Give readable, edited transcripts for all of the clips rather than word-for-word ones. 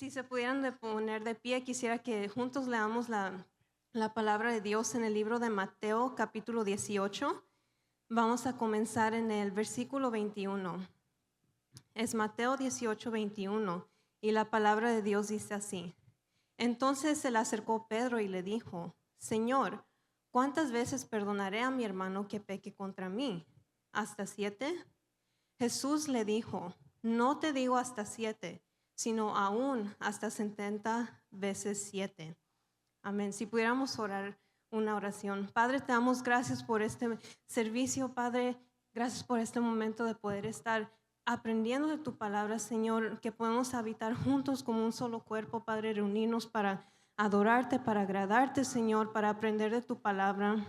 Si se pudieran de poner de pie, quisiera que juntos leamos la palabra de Dios en el libro de Mateo, capítulo 18. Vamos a comenzar en el versículo 21. Es Mateo 18, 21. Y la palabra de Dios dice así. Entonces se le acercó Pedro y le dijo, Señor, ¿cuántas veces perdonaré a mi hermano que peque contra mí? ¿Hasta 7? Jesús le dijo, no te digo hasta 7, sino aún hasta 70 veces 7. Amén. Si pudiéramos orar una oración. Padre, te damos gracias por este servicio, Padre. Gracias por este momento de poder estar aprendiendo de tu palabra, Señor, que podemos habitar juntos como un solo cuerpo, Padre, reunirnos para adorarte, para agradarte, Señor, para aprender de tu palabra.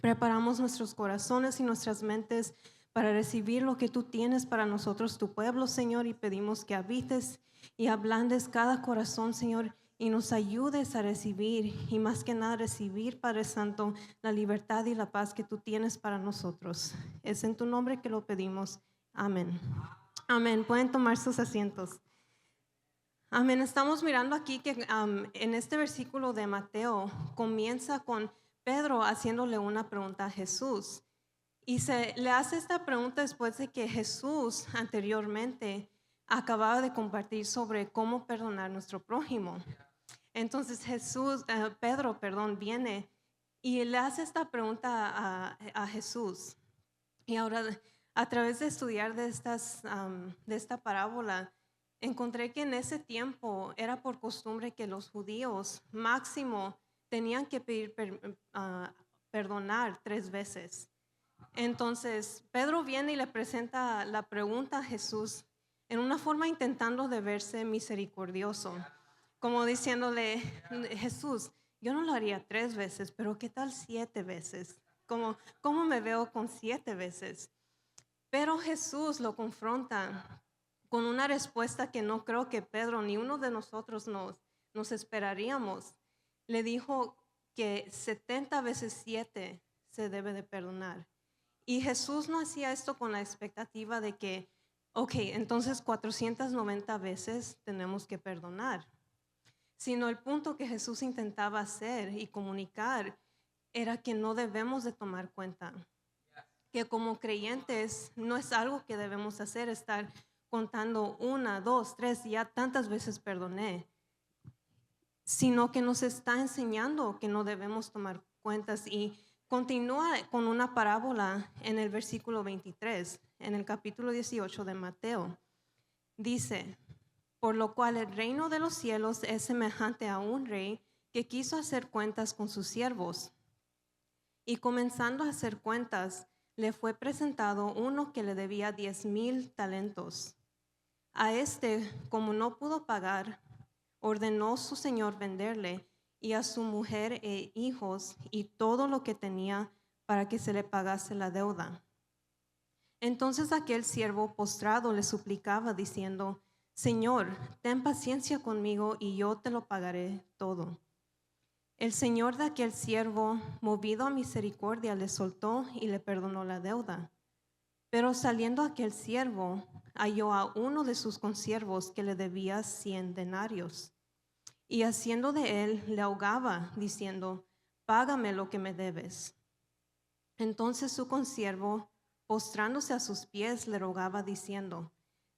Preparamos nuestros corazones y nuestras mentes para recibir lo que tú tienes para nosotros, tu pueblo, Señor, y pedimos que habites y ablandes cada corazón, Señor, y nos ayudes a recibir, y más que nada recibir, Padre Santo, la libertad y la paz que tú tienes para nosotros. Es en tu nombre que lo pedimos. Amén. Amén. Pueden tomar sus asientos. Amén. Estamos mirando aquí que en este versículo de Mateo comienza con Pedro haciéndole una pregunta a Jesús. Y se le hace esta pregunta después de que Jesús anteriormente acababa de compartir sobre cómo perdonar a nuestro prójimo. Entonces Pedro, viene y le hace esta pregunta a Jesús. Y ahora, a través de estudiar de esta parábola, encontré que en ese tiempo era por costumbre que los judíos máximo tenían que pedir perdonar 3 veces. Entonces, Pedro viene y le presenta la pregunta a Jesús en una forma intentando de verse misericordioso, como diciéndole, Jesús, yo no lo haría 3 veces, pero ¿qué tal 7 veces? ¿Cómo me veo con 7 veces? Pero Jesús lo confronta con una respuesta que no creo que Pedro ni uno de nosotros nos esperaríamos. Le dijo que 70 veces 7 se debe de perdonar. Y Jesús no hacía esto con la expectativa de que, ok, entonces 490 veces tenemos que perdonar. Sino el punto que Jesús intentaba hacer y comunicar era que no debemos de tomar cuenta. Que como creyentes no es algo que debemos hacer, estar contando 1, 2, 3, ya tantas veces perdoné. Sino que nos está enseñando que no debemos tomar cuentas y continúa con una parábola en el versículo 23, en el capítulo 18 de Mateo. Dice, por lo cual el reino de los cielos es semejante a un rey que quiso hacer cuentas con sus siervos. Y comenzando a hacer cuentas, le fue presentado uno que le debía 10,000 talentos. A este, como no pudo pagar, ordenó su señor venderle y a su mujer e hijos y todo lo que tenía para que se le pagase la deuda. Entonces aquel siervo postrado le suplicaba diciendo, Señor, ten paciencia conmigo y yo te lo pagaré todo. El señor de aquel siervo, movido a misericordia, le soltó y le perdonó la deuda. Pero saliendo aquel siervo, halló a uno de sus consiervos que le debía 100 denarios. Y haciendo de él, le ahogaba, diciendo, págame lo que me debes. Entonces su consiervo, postrándose a sus pies, le rogaba, diciendo,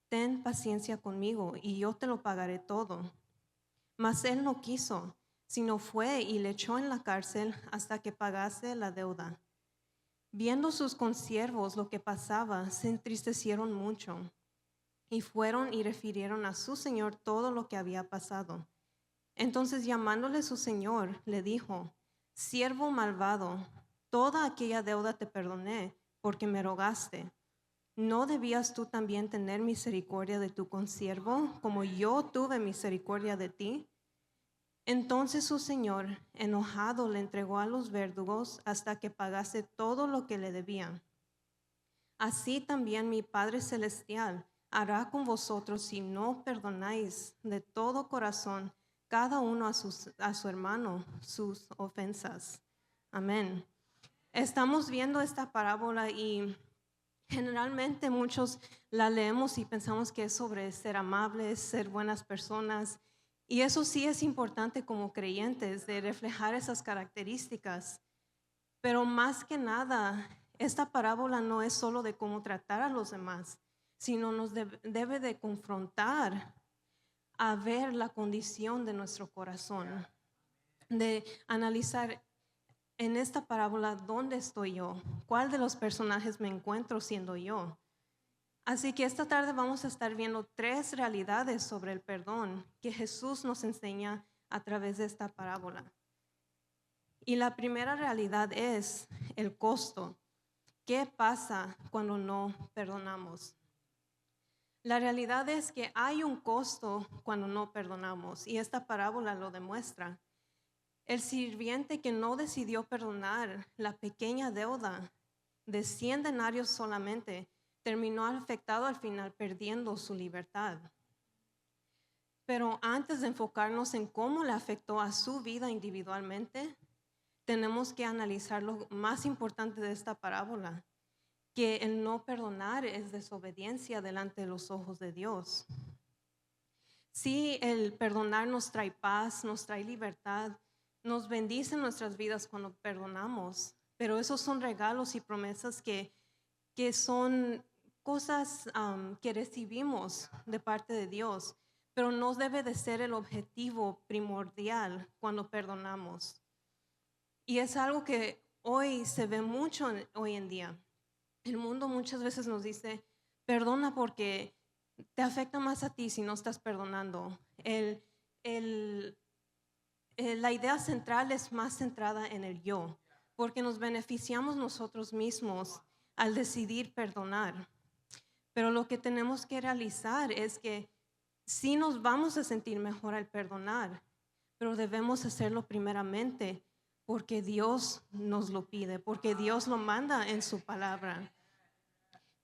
ten paciencia conmigo, y yo te lo pagaré todo. Mas él no quiso, sino fue y le echó en la cárcel hasta que pagase la deuda. Viendo sus consiervos lo que pasaba, se entristecieron mucho, y fueron y refirieron a su señor todo lo que había pasado. Entonces llamándole su señor, le dijo, siervo malvado, toda aquella deuda te perdoné, porque me rogaste. ¿No debías tú también tener misericordia de tu consiervo, como yo tuve misericordia de ti? Entonces su señor, enojado, le entregó a los verdugos hasta que pagase todo lo que le debían. Así también mi Padre Celestial hará con vosotros si no perdonáis de todo corazón cada uno a su hermano sus ofensas. Amén. Estamos viendo esta parábola y generalmente muchos la leemos y pensamos que es sobre ser amables, ser buenas personas Y eso sí es importante como creyentes, de reflejar esas características. Pero más que nada, esta parábola no es solo de cómo tratar a los demás, sino nos debe de confrontar a ver la condición de nuestro corazón, de analizar en esta parábola dónde estoy yo, cuál de los personajes me encuentro siendo yo. Así que esta tarde vamos a estar viendo 3 realidades sobre el perdón que Jesús nos enseña a través de esta parábola. Y la primera realidad es el costo. ¿Qué pasa cuando no perdonamos? La realidad es que hay un costo cuando no perdonamos, y esta parábola lo demuestra. El sirviente que no decidió perdonar la pequeña deuda de 100 denarios solamente terminó afectado al final, perdiendo su libertad. Pero antes de enfocarnos en cómo le afectó a su vida individualmente, tenemos que analizar lo más importante de esta parábola, que el no perdonar es desobediencia delante de los ojos de Dios. Sí, el perdonar nos trae paz, nos trae libertad, nos bendice en nuestras vidas cuando perdonamos, pero esos son regalos y promesas que son cosas que recibimos de parte de Dios, pero no debe de ser el objetivo primordial cuando perdonamos. Y es algo que hoy se ve mucho hoy en día. El mundo muchas veces nos dice, perdona porque te afecta más a ti si no estás perdonando. La idea central es más centrada en el yo, porque nos beneficiamos nosotros mismos al decidir perdonar. Pero lo que tenemos que realizar es que sí nos vamos a sentir mejor al perdonar, pero debemos hacerlo primeramente porque Dios nos lo pide, porque Dios lo manda en su palabra.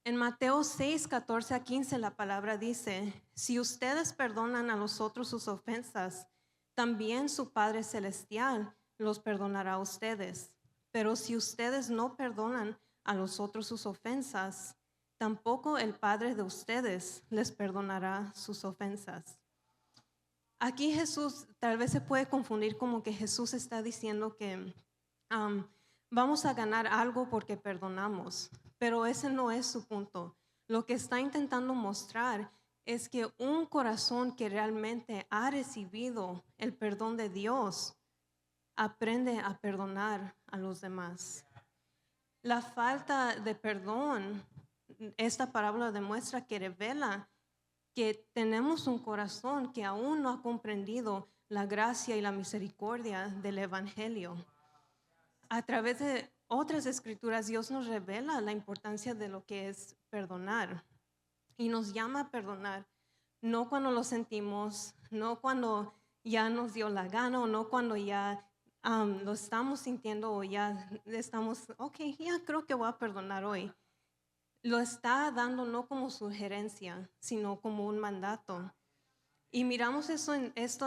En Mateo 6, 14 a 15 la palabra dice, si ustedes perdonan a los otros sus ofensas, también su Padre Celestial los perdonará a ustedes. Pero si ustedes no perdonan a los otros sus ofensas, tampoco el Padre de ustedes les perdonará sus ofensas. Aquí Jesús tal vez se puede confundir como que Jesús está diciendo que vamos a ganar algo porque perdonamos, pero ese no es su punto. Lo que está intentando mostrar es que un corazón que realmente ha recibido el perdón de Dios aprende a perdonar a los demás. La falta de perdón, esta parábola demuestra que revela que tenemos un corazón que aún no ha comprendido la gracia y la misericordia del Evangelio. A través de otras escrituras, Dios nos revela la importancia de lo que es perdonar y nos llama a perdonar, no cuando lo sentimos, no cuando ya nos dio la gana o no cuando ya lo estamos sintiendo o ya estamos, ok, ya creo que voy a perdonar hoy. Lo está dando no como sugerencia, sino como un mandato. Y miramos esto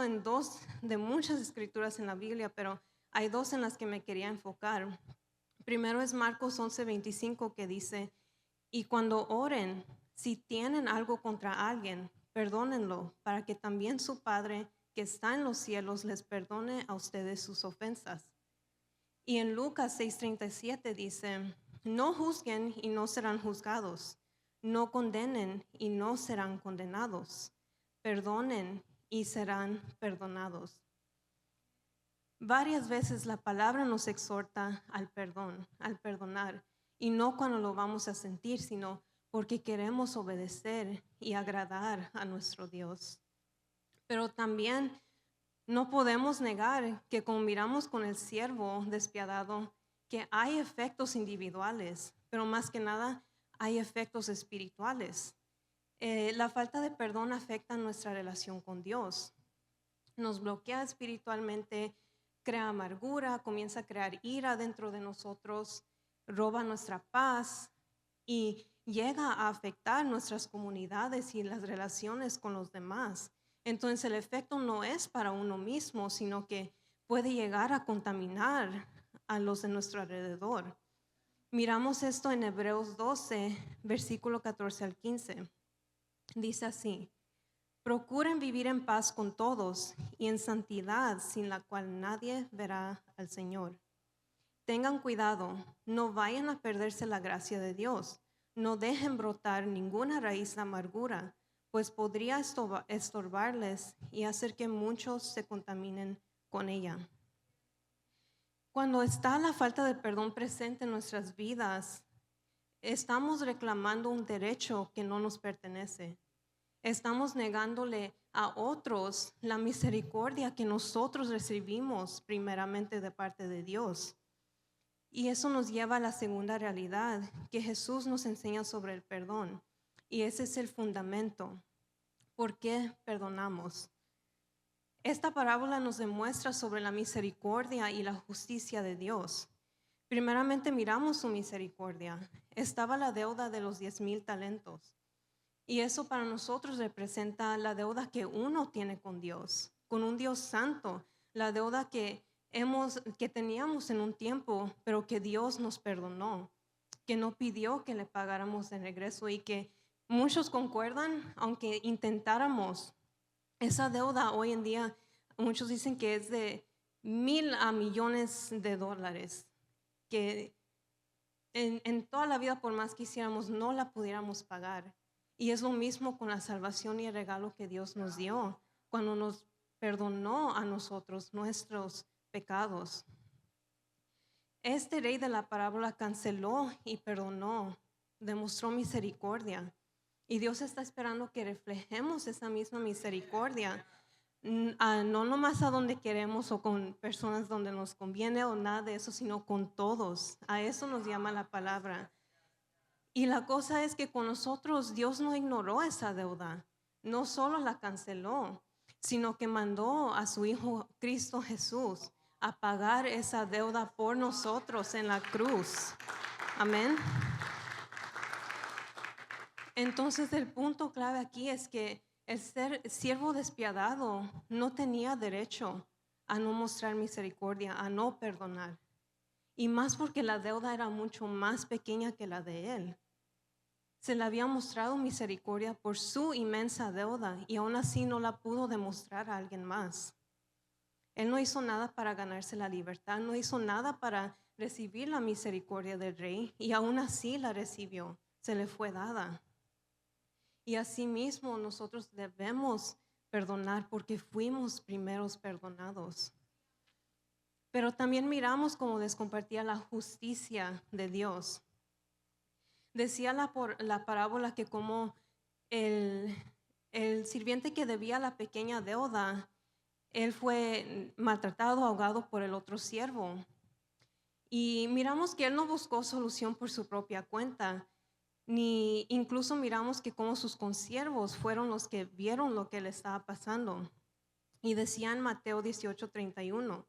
en 2 de muchas escrituras en la Biblia, pero hay 2 en las que me quería enfocar. Primero es Marcos 11:25 que dice, y cuando oren, si tienen algo contra alguien, perdónenlo, para que también su Padre que está en los cielos les perdone a ustedes sus ofensas. Y en Lucas 6:37 dice, no juzguen y no serán juzgados, no condenen y no serán condenados, perdonen y serán perdonados. Varias veces la palabra nos exhorta al perdón, al perdonar, y no cuando lo vamos a sentir, sino porque queremos obedecer y agradar a nuestro Dios. Pero también no podemos negar que como miramos con el siervo despiadado, que hay efectos individuales, pero más que nada hay efectos espirituales. La falta de perdón afecta nuestra relación con Dios. Nos bloquea espiritualmente, crea amargura, comienza a crear ira dentro de nosotros, roba nuestra paz y llega a afectar nuestras comunidades y las relaciones con los demás. Entonces el efecto no es para uno mismo, sino que puede llegar a contaminar a los de nuestro alrededor. Miramos esto en Hebreos 12, versículo 14 al 15. Dice así, Procuren vivir en paz con todos y en santidad, sin la cual nadie verá al Señor. Tengan cuidado, no vayan a perderse la gracia de Dios. No dejen brotar ninguna raíz de amargura, pues podría estorbarles y hacer que muchos se contaminen con ella. Cuando está la falta de perdón presente en nuestras vidas, estamos reclamando un derecho que no nos pertenece. Estamos negándole a otros la misericordia que nosotros recibimos primeramente de parte de Dios. Y eso nos lleva a la segunda realidad que Jesús nos enseña sobre el perdón. Y ese es el fundamento. ¿Por qué perdonamos? Esta parábola nos demuestra sobre la misericordia y la justicia de Dios. Primeramente miramos su misericordia. Estaba la deuda de los 10,000 talentos. Y eso para nosotros representa la deuda que uno tiene con Dios, con un Dios santo, la deuda que teníamos en un tiempo, pero que Dios nos perdonó, que no pidió que le pagáramos de regreso y que muchos concuerdan, aunque intentáramos. Esa deuda hoy en día, muchos dicen que es de 1,000 a millones de dólares, que en toda la vida, por más que quisiéramos, no la pudiéramos pagar. Y es lo mismo con la salvación y el regalo que Dios nos dio cuando nos perdonó a nosotros nuestros pecados. Este rey de la parábola canceló y perdonó, demostró misericordia. Y Dios está esperando que reflejemos esa misma misericordia, no nomás a donde queremos o con personas donde nos conviene o nada de eso, sino con todos. A eso nos llama la palabra. Y la cosa es que con nosotros Dios no ignoró esa deuda, no solo la canceló, sino que mandó a su Hijo Cristo Jesús a pagar esa deuda por nosotros en la cruz. Amén. Entonces el punto clave aquí es que el siervo despiadado no tenía derecho a no mostrar misericordia, a no perdonar. Y más porque la deuda era mucho más pequeña que la de él. Se le había mostrado misericordia por su inmensa deuda y aún así no la pudo demostrar a alguien más. Él no hizo nada para ganarse la libertad, no hizo nada para recibir la misericordia del rey y aún así la recibió, se le fue dada. Y asimismo nosotros debemos perdonar porque fuimos primeros perdonados. Pero también miramos, como les compartía, la justicia de Dios. Decía la parábola que como el sirviente que debía la pequeña deuda, él fue maltratado, ahogado por el otro siervo. Y miramos que él no buscó solución por su propia cuenta, ni incluso miramos que como sus consiervos fueron los que vieron lo que le estaba pasando. Y decía en Mateo 18:31,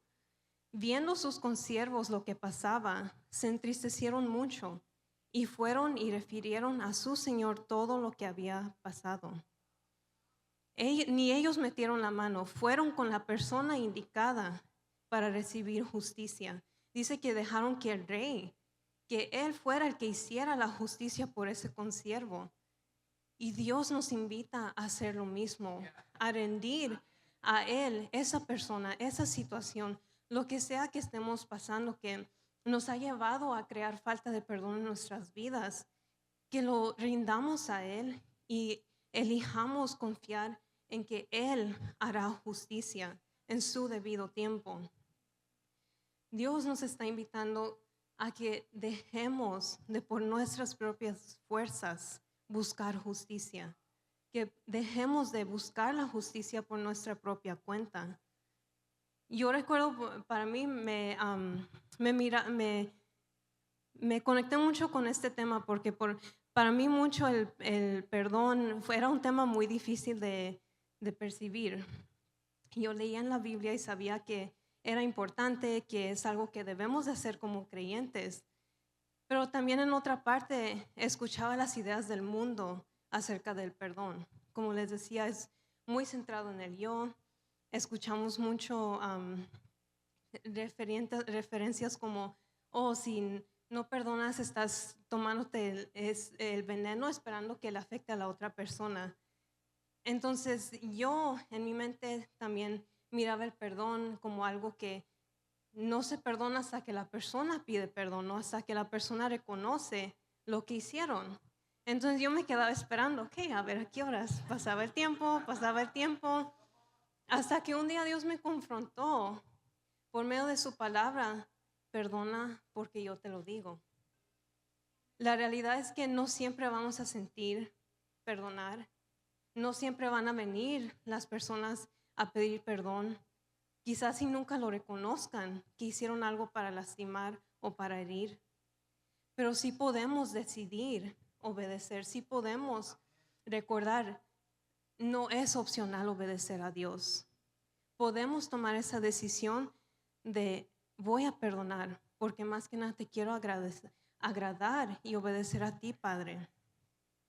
viendo sus consiervos lo que pasaba, se entristecieron mucho y fueron y refirieron a su señor todo lo que había pasado. Ni ellos metieron la mano, fueron con la persona indicada para recibir justicia. Dice que dejaron que el rey, que él fuera el que hiciera la justicia por ese consiervo. Y Dios nos invita a hacer lo mismo, a rendir a él, esa persona, esa situación, lo que sea que estemos pasando, que nos ha llevado a crear falta de perdón en nuestras vidas, que lo rindamos a él y elijamos confiar en que él hará justicia en su debido tiempo. Dios nos está invitando a que dejemos de por nuestras propias fuerzas buscar justicia, que dejemos de buscar la justicia por nuestra propia cuenta. Yo recuerdo, para mí me conecté mucho con este tema porque para mí mucho el perdón era un tema muy difícil de percibir. Yo leía en la Biblia y sabía que era importante, que es algo que debemos de hacer como creyentes. Pero también en otra parte escuchaba las ideas del mundo acerca del perdón. Como les decía, es muy centrado en el yo. Escuchamos mucho referencias como, si no perdonas, estás tomándote el veneno esperando que le afecte a la otra persona. Entonces yo en mi mente también miraba el perdón como algo que no se perdona hasta que la persona pide perdón, no hasta que la persona reconoce lo que hicieron. Entonces yo me quedaba esperando, ok, a ver a qué horas. Pasaba el tiempo, hasta que un día Dios me confrontó por medio de su palabra, perdona porque yo te lo digo. La realidad es que no siempre vamos a sentir perdonar, no siempre van a venir las personas a pedir perdón. Quizás si nunca lo reconozcan, que hicieron algo para lastimar o para herir. Pero sí podemos decidir obedecer, sí podemos recordar, no es opcional obedecer a Dios. Podemos tomar esa decisión de voy a perdonar, porque más que nada te quiero agradar y obedecer a ti, Padre.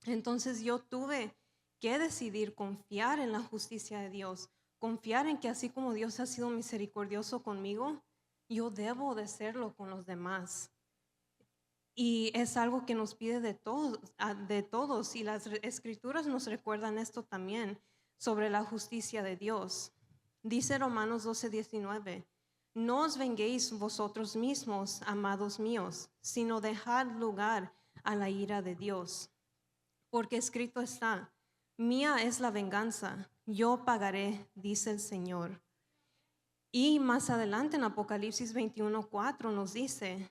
Entonces yo tuve que decidir confiar en la justicia de Dios, confiar en que así como Dios ha sido misericordioso conmigo, yo debo de serlo con los demás. Y es algo que nos pide de todos, y las escrituras nos recuerdan esto también sobre la justicia de Dios. Dice Romanos 12:19, no os venguéis vosotros mismos, amados míos, sino dejad lugar a la ira de Dios. Porque escrito está, mía es la venganza, yo pagaré, dice el Señor. Y más adelante en Apocalipsis 21:4 nos dice,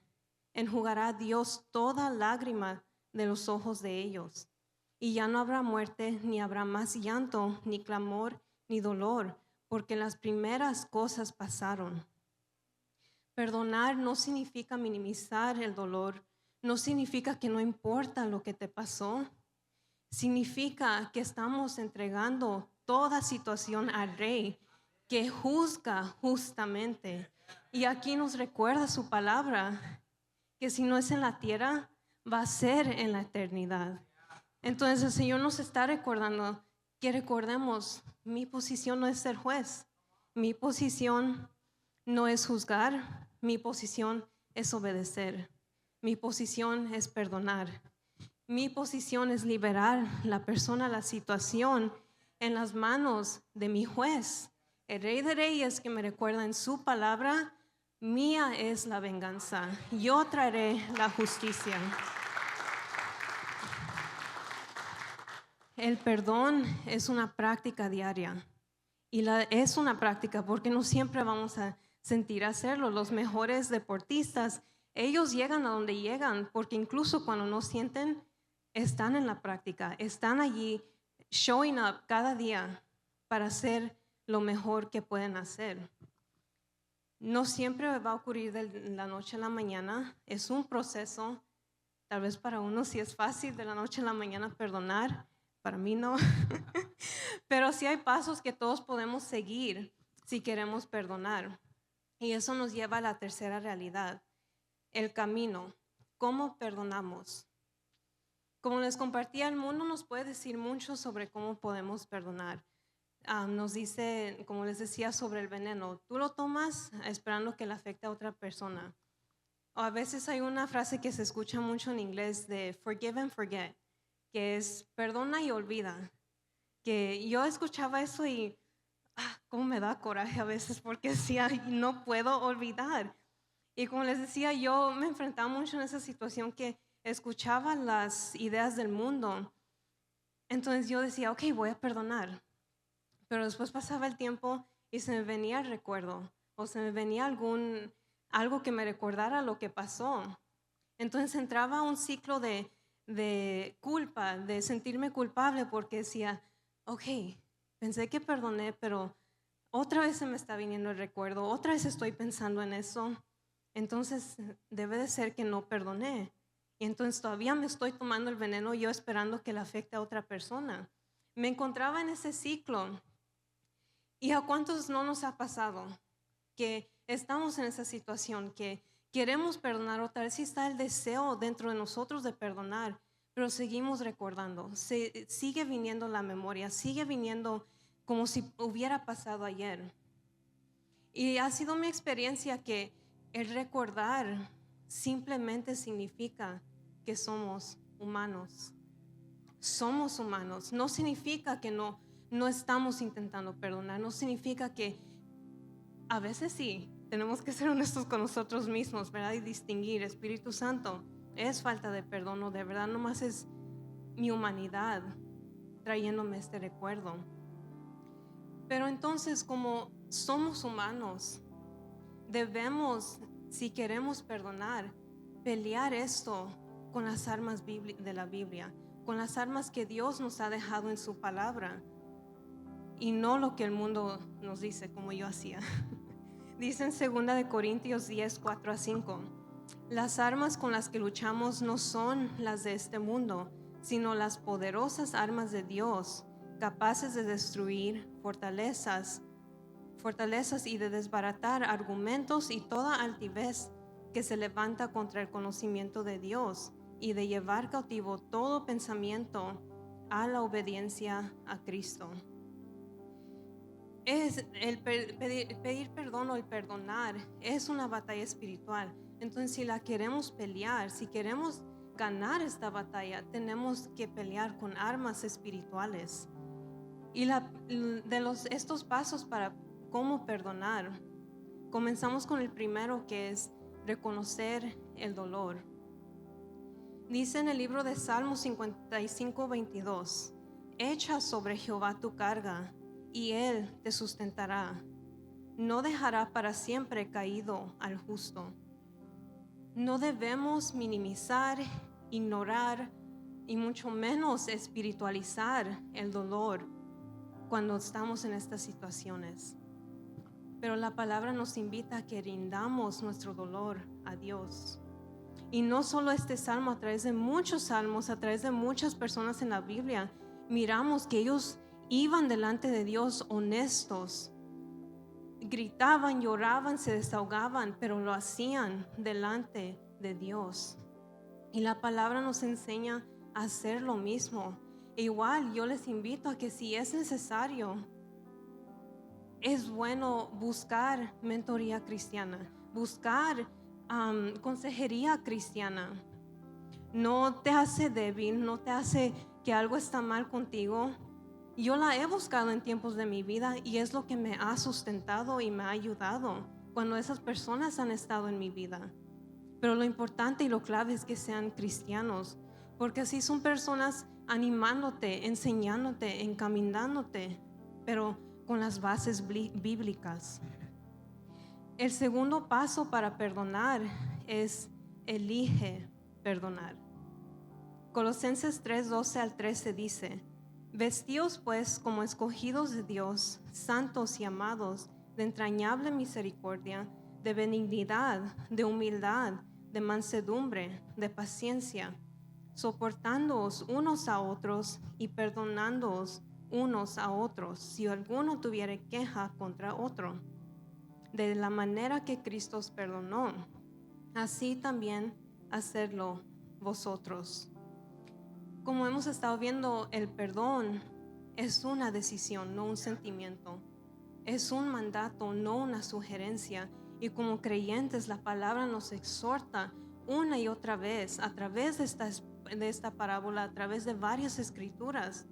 enjugará Dios toda lágrima de los ojos de ellos. Y ya no habrá muerte, ni habrá más llanto, ni clamor, ni dolor, porque las primeras cosas pasaron. Perdonar no significa minimizar el dolor, no significa que no importa lo que te pasó. Significa que estamos entregando toda situación al Rey que juzga justamente. Y aquí nos recuerda su palabra, que si no es en la tierra, va a ser en la eternidad. Entonces el Señor nos está recordando que recordemos, mi posición no es ser juez, mi posición no es juzgar, mi posición es obedecer, mi posición es perdonar. Mi posición es liberar la persona, la situación en las manos de mi juez, el Rey de Reyes, que me recuerda en su palabra, mía es la venganza, yo traeré la justicia. El perdón es una práctica diaria y es una práctica porque no siempre vamos a sentir hacerlo. Los mejores deportistas, ellos llegan a donde llegan porque incluso cuando no sienten, están en la práctica, están allí showing up cada día para hacer lo mejor que pueden hacer. No siempre va a ocurrir de la noche a la mañana, es un proceso. Tal vez para uno sí es fácil de la noche a la mañana perdonar, para mí no. Pero sí hay pasos que todos podemos seguir si queremos perdonar. Y eso nos lleva a la tercera realidad, el camino. ¿Cómo perdonamos? Como les compartía, el mundo nos puede decir mucho sobre cómo podemos perdonar. Nos dice, como les decía, sobre el veneno. Tú lo tomas esperando que le afecte a otra persona. O a veces hay una frase que se escucha mucho en inglés de forgive and forget, que es perdona y olvida. Que yo escuchaba eso y cómo me da coraje a veces porque decía, no puedo olvidar. Y como les decía, yo me enfrentaba mucho en esa situación que escuchaba las ideas del mundo. Entonces yo decía, ok, voy a perdonar. Pero después pasaba el tiempo y se me venía el recuerdo o se me venía algo que me recordara lo que pasó. Entonces entraba un ciclo de culpa, de sentirme culpable porque decía, ok, pensé que perdoné, pero otra vez se me está viniendo el recuerdo, otra vez estoy pensando en eso. Entonces debe de ser que no perdoné. Y entonces todavía me estoy tomando el veneno yo esperando que le afecte a otra persona. Me encontraba en ese ciclo. ¿Y a cuántos no nos ha pasado que estamos en esa situación, que queremos perdonar otra vez? Sí está el deseo dentro de nosotros de perdonar, pero seguimos recordando, sigue viniendo la memoria, sigue viniendo como si hubiera pasado ayer. Y ha sido mi experiencia que el recordar simplemente significa que somos humanos. Somos humanos. No significa que no no estamos intentando perdonar. No significa que a veces sí, tenemos que ser honestos con nosotros mismos, ¿verdad? Y distinguir, Espíritu Santo, es falta de perdón o de verdad nomás es mi humanidad trayéndome este recuerdo. Pero entonces, como somos humanos, debemos, si queremos perdonar, pelear esto con las armas de la Biblia, con las armas que Dios nos ha dejado en su palabra y no lo que el mundo nos dice, como yo hacía. Dice en 2 Corintios 10, 4-5, las armas con las que luchamos no son las de este mundo, sino las poderosas armas de Dios, capaces de destruir fortalezas y de desbaratar argumentos y toda altivez que se levanta contra el conocimiento de Dios y de llevar cautivo todo pensamiento a la obediencia a Cristo. Es el pedir perdón o el perdonar es una batalla espiritual. Entonces, si la queremos pelear, si queremos ganar esta batalla, tenemos que pelear con armas espirituales. Y estos pasos para cómo perdonar, comenzamos con el primero, que es reconocer el dolor. Dice en el libro de Salmos 55, 22, echa sobre Jehová tu carga y Él te sustentará. No dejará para siempre caído al justo. No debemos minimizar, ignorar y mucho menos espiritualizar el dolor cuando estamos en estas situaciones. Pero la palabra nos invita a que rindamos nuestro dolor a Dios. Y no solo este salmo, a través de muchos salmos, a través de muchas personas en la Biblia, miramos que ellos iban delante de Dios honestos, gritaban, lloraban, se desahogaban, pero lo hacían delante de Dios. Y la palabra nos enseña a hacer lo mismo. Igual yo les invito a que si es necesario, es bueno buscar mentoría cristiana, buscar consejería cristiana. No te hace débil, no te hace que algo está mal contigo. Yo la he buscado en tiempos de mi vida y es lo que me ha sustentado y me ha ayudado cuando esas personas han estado en mi vida. Pero lo importante y lo clave es que sean cristianos, porque así son personas animándote, enseñándote, encaminándote, pero con las bases bíblicas. El segundo paso para perdonar es elige perdonar. Colosenses 3, 12-13 dice: vestíos pues como escogidos de Dios, santos y amados, de entrañable misericordia, de benignidad, de humildad, de mansedumbre, de paciencia, soportándoos unos a otros y perdonándoos unos a otros, si alguno tuviere queja contra otro. De la manera que Cristo os perdonó, así también hacedlo vosotros. Como hemos estado viendo, el perdón es una decisión, no un sentimiento. Es un mandato, no una sugerencia. Y como creyentes, la palabra nos exhorta una y otra vez a través de esta parábola, a través de varias escrituras,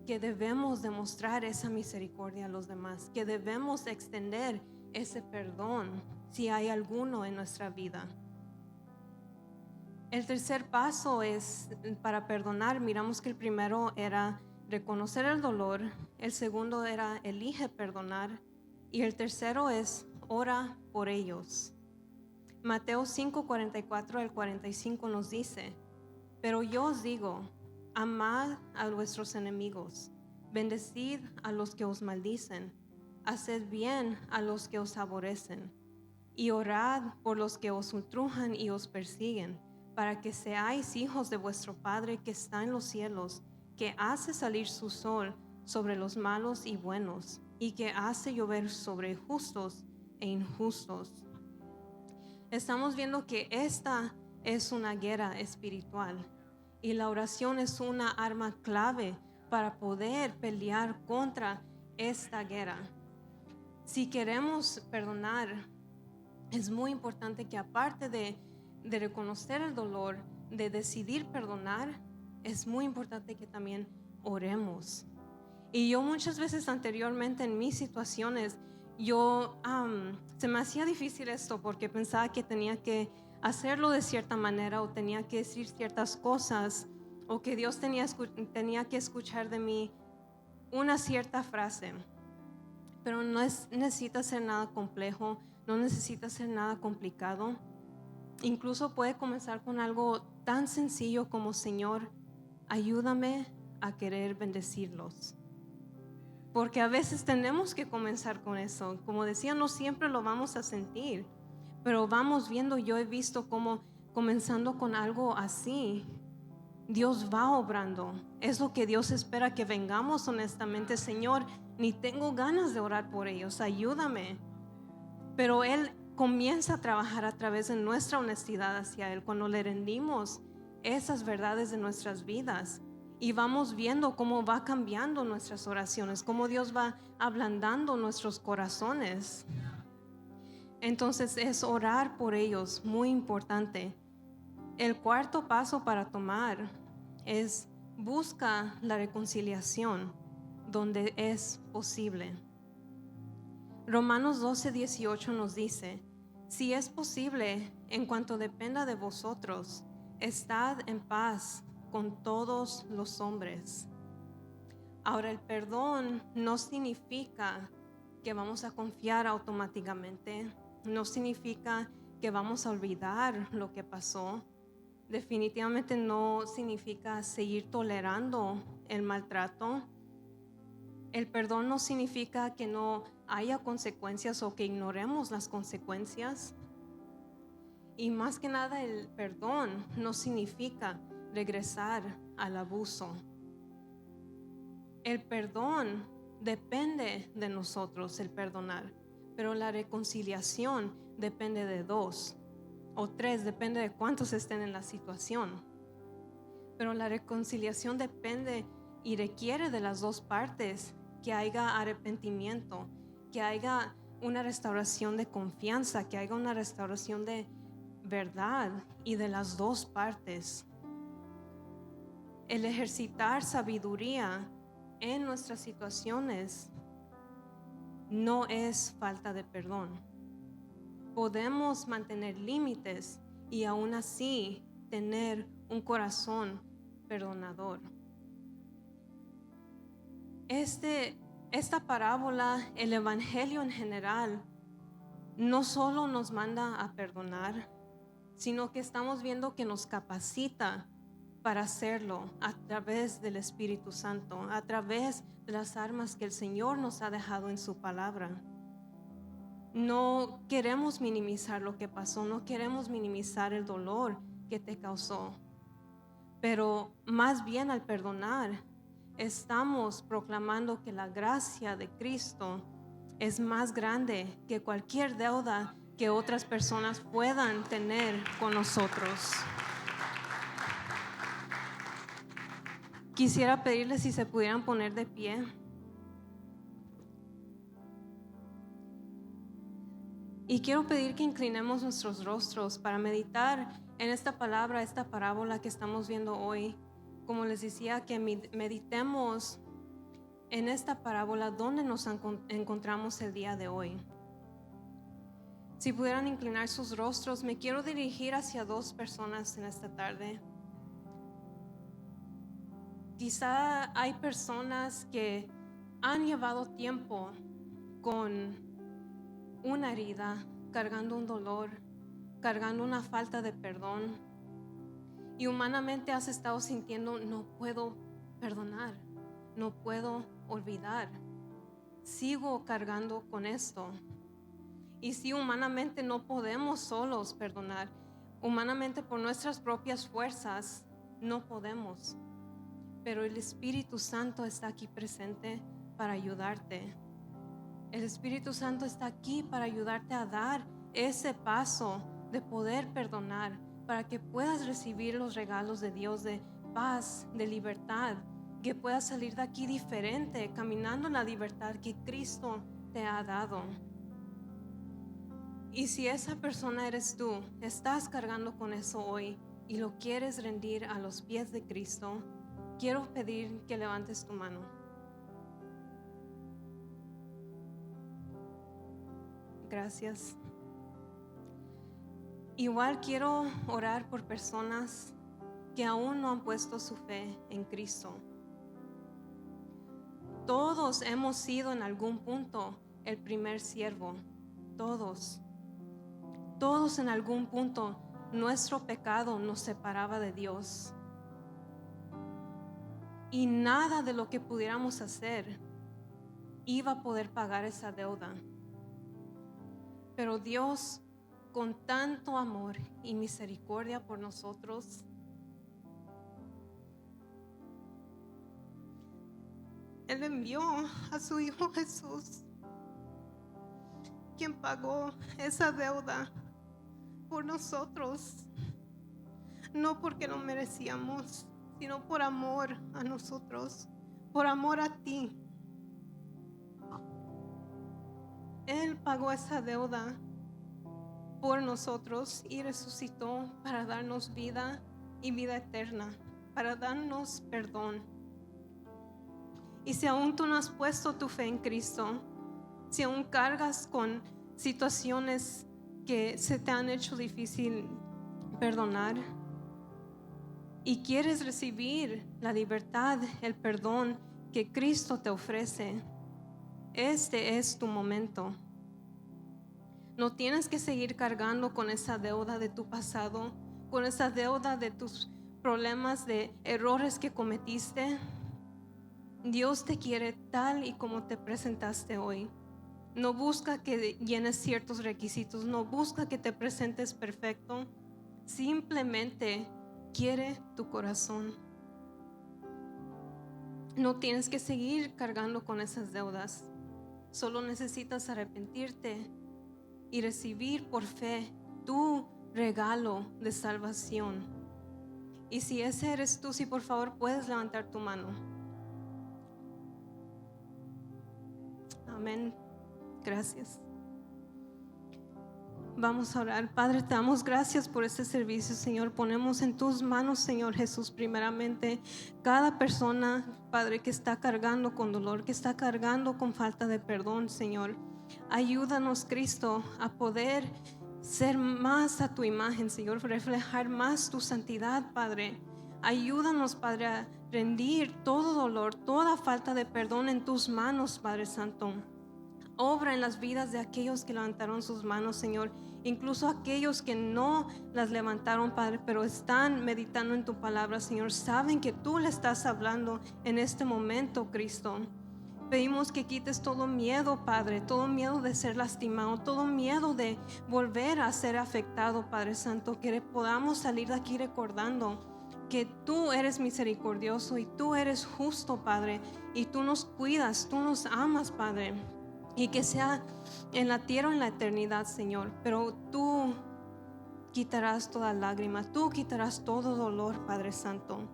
que debemos demostrar esa misericordia a los demás, que debemos extender ese perdón si hay alguno en nuestra vida. El tercer paso es para perdonar. Miramos que el primero era reconocer el dolor, el segundo era elige perdonar y el tercero es ora por ellos. Mateo 5, 44-45 nos dice: pero yo os digo, amad a vuestros enemigos, bendecid a los que os maldicen, haced bien a los que os aborrecen y orad por los que os ultrajan y os persiguen, para que seáis hijos de vuestro Padre que está en los cielos, que hace salir su sol sobre los malos y buenos, y que hace llover sobre justos e injustos. Estamos viendo que esta es una guerra espiritual y la oración es una arma clave para poder pelear contra esta guerra. Si queremos perdonar, es muy importante que aparte de reconocer el dolor, de decidir perdonar, es muy importante que también oremos. Y yo muchas veces anteriormente en mis situaciones, yo se me hacía difícil esto porque pensaba que tenía que hacerlo de cierta manera o tenía que decir ciertas cosas o que Dios tenía que escuchar de mí una cierta frase. Pero no necesita ser nada complejo, no necesita ser nada complicado. Incluso puede comenzar con algo tan sencillo como: Señor, ayúdame a querer bendecirlos. Porque a veces tenemos que comenzar con eso. Como decía, no siempre lo vamos a sentir, pero vamos viendo, yo he visto cómo comenzando con algo así, Dios va obrando. Es lo que Dios espera, que vengamos honestamente: Señor, ni tengo ganas de orar por ellos, ayúdame. Pero Él comienza a trabajar a través de nuestra honestidad hacia Él, cuando le rendimos esas verdades de nuestras vidas. Y vamos viendo cómo va cambiando nuestras oraciones, cómo Dios va ablandando nuestros corazones. Entonces es orar por ellos, muy importante. El cuarto paso para tomar es: busca la reconciliación donde es posible. Romanos 12:18 nos dice: si es posible, en cuanto dependa de vosotros, estad en paz con todos los hombres. Ahora, el perdón no significa que vamos a confiar automáticamente, no significa que vamos a olvidar lo que pasó. Definitivamente no significa seguir tolerando el maltrato. El perdón no significa que no haya consecuencias o que ignoremos las consecuencias. Y más que nada, el perdón no significa regresar al abuso. El perdón depende de nosotros, el perdonar, pero la reconciliación depende de 2 o 3, depende de cuántos estén en la situación. Pero la reconciliación depende y requiere de las 2 partes, que haya arrepentimiento, que haya una restauración de confianza, que haya una restauración de verdad, y de las 2 partes. El ejercitar sabiduría en nuestras situaciones no es falta de perdón. Podemos mantener límites y aún así tener un corazón perdonador. Esta parábola, el evangelio en general, no solo nos manda a perdonar, sino que estamos viendo que nos capacita para hacerlo a través del Espíritu Santo, a través de las armas que el Señor nos ha dejado en su palabra. No queremos minimizar lo que pasó, no queremos minimizar el dolor que te causó, pero más bien al perdonar, estamos proclamando que la gracia de Cristo es más grande que cualquier deuda que otras personas puedan tener con nosotros. Quisiera pedirles si se pudieran poner de pie. Y quiero pedir que inclinemos nuestros rostros para meditar en esta palabra, esta parábola que estamos viendo hoy. Como les decía, que meditemos en esta parábola donde nos encontramos el día de hoy. Si pudieran inclinar sus rostros, me quiero dirigir hacia 2 personas en esta tarde. Quizá hay personas que han llevado tiempo con una herida, cargando un dolor, cargando una falta de perdón, y humanamente has estado sintiendo: no puedo perdonar, no puedo olvidar, sigo cargando con esto. Y si humanamente no podemos solos perdonar, humanamente por nuestras propias fuerzas no podemos, pero el Espíritu Santo está aquí presente para ayudarte. El Espíritu Santo está aquí para ayudarte a dar ese paso de poder perdonar, para que puedas recibir los regalos de Dios, de paz, de libertad, que puedas salir de aquí diferente, caminando en la libertad que Cristo te ha dado. Y si esa persona eres tú, estás cargando con eso hoy y lo quieres rendir a los pies de Cristo, quiero pedir que levantes tu mano. Gracias. Igual quiero orar por personas que aún no han puesto su fe en Cristo. Todos hemos sido en algún punto el primer siervo. Todos en algún punto nuestro pecado nos separaba de Dios. Y nada de lo que pudiéramos hacer iba a poder pagar esa deuda. Pero Dios, con tanto amor y misericordia por nosotros, Él envió a su Hijo Jesús, quien pagó esa deuda por nosotros, no porque lo merecíamos, sino por amor a nosotros, por amor a ti. Él pagó esa deuda por nosotros y resucitó para darnos vida y vida eterna, para darnos perdón. Y si aún tú no has puesto tu fe en Cristo, si aún cargas con situaciones que se te han hecho difícil perdonar y quieres recibir la libertad, el perdón que Cristo te ofrece, este es tu momento. No tienes que seguir cargando con esa deuda de tu pasado, con esa deuda de tus problemas, de errores que cometiste. Dios te quiere tal y como te presentaste hoy. No busca que llenes ciertos requisitos, no busca que te presentes perfecto. Simplemente quiere tu corazón. No tienes que seguir cargando con esas deudas. Solo necesitas arrepentirte y recibir por fe tu regalo de salvación. Y si ese eres tú, si por favor puedes levantar tu mano. Amén. Gracias. Vamos a orar. Padre, te damos gracias por este servicio, Señor. Ponemos en tus manos, Señor Jesús, primeramente cada persona, Padre, que está cargando con dolor, que está cargando con falta de perdón, Señor. Ayúdanos, Cristo, a poder ser más a tu imagen, Señor, reflejar más tu santidad, Padre. Ayúdanos, Padre, a rendir todo dolor, toda falta de perdón en tus manos, Padre Santo. Obra en las vidas de aquellos que levantaron sus manos, Señor, incluso aquellos que no las levantaron, Padre, pero están meditando en tu palabra, Señor. Saben que tú le estás hablando en este momento, Cristo. Pedimos que quites todo miedo, Padre, todo miedo de ser lastimado, todo miedo de volver a ser afectado, Padre Santo, que podamos salir de aquí recordando que tú eres misericordioso y tú eres justo, Padre, y tú nos cuidas, tú nos amas, Padre. Y que sea en la tierra o en la eternidad, Señor. Pero tú quitarás toda lágrima, tú quitarás todo dolor, Padre Santo.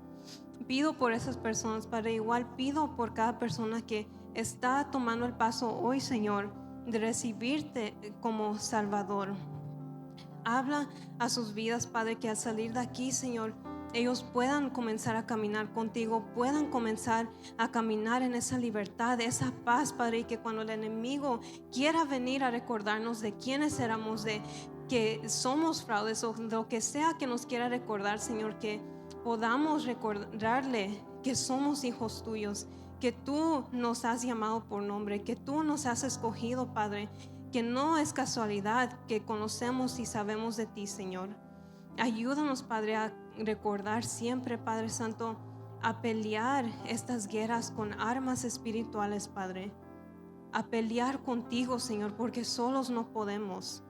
Pido por esas personas, Padre. Igual pido por cada persona que está tomando el paso hoy, Señor, de recibirte como Salvador. Habla a sus vidas, Padre, que al salir de aquí, Señor, ellos puedan comenzar a caminar contigo, puedan comenzar a caminar en esa libertad, esa paz, Padre, y que cuando el enemigo quiera venir a recordarnos de quiénes éramos, de que somos fraudes o lo que sea que nos quiera recordar, Señor, que podamos recordarle que somos hijos tuyos, que tú nos has llamado por nombre, que tú nos has escogido, Padre, que no es casualidad que conocemos y sabemos de ti, Señor. Ayúdanos, Padre, a recordar siempre, Padre Santo, a pelear estas guerras con armas espirituales, Padre. A pelear contigo, Señor, porque solos no podemos.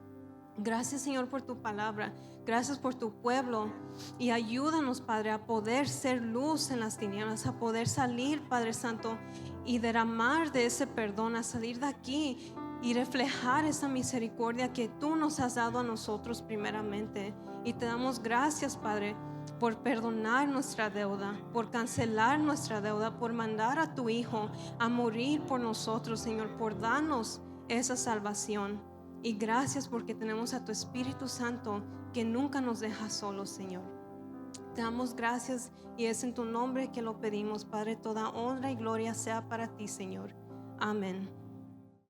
Gracias, Señor, por tu palabra. Gracias por tu pueblo. Y ayúdanos, Padre, a poder ser luz en las tinieblas, a poder salir, Padre Santo, y derramar de ese perdón, a salir de aquí y reflejar esa misericordia que tú nos has dado a nosotros primeramente. Y te damos gracias, Padre, por perdonar nuestra deuda, por cancelar nuestra deuda, por mandar a tu Hijo a morir por nosotros, Señor, por darnos esa salvación. Y gracias porque tenemos a tu Espíritu Santo que nunca nos deja solos, Señor. Te damos gracias y es en tu nombre que lo pedimos, Padre. Toda honra y gloria sea para ti, Señor. Amén.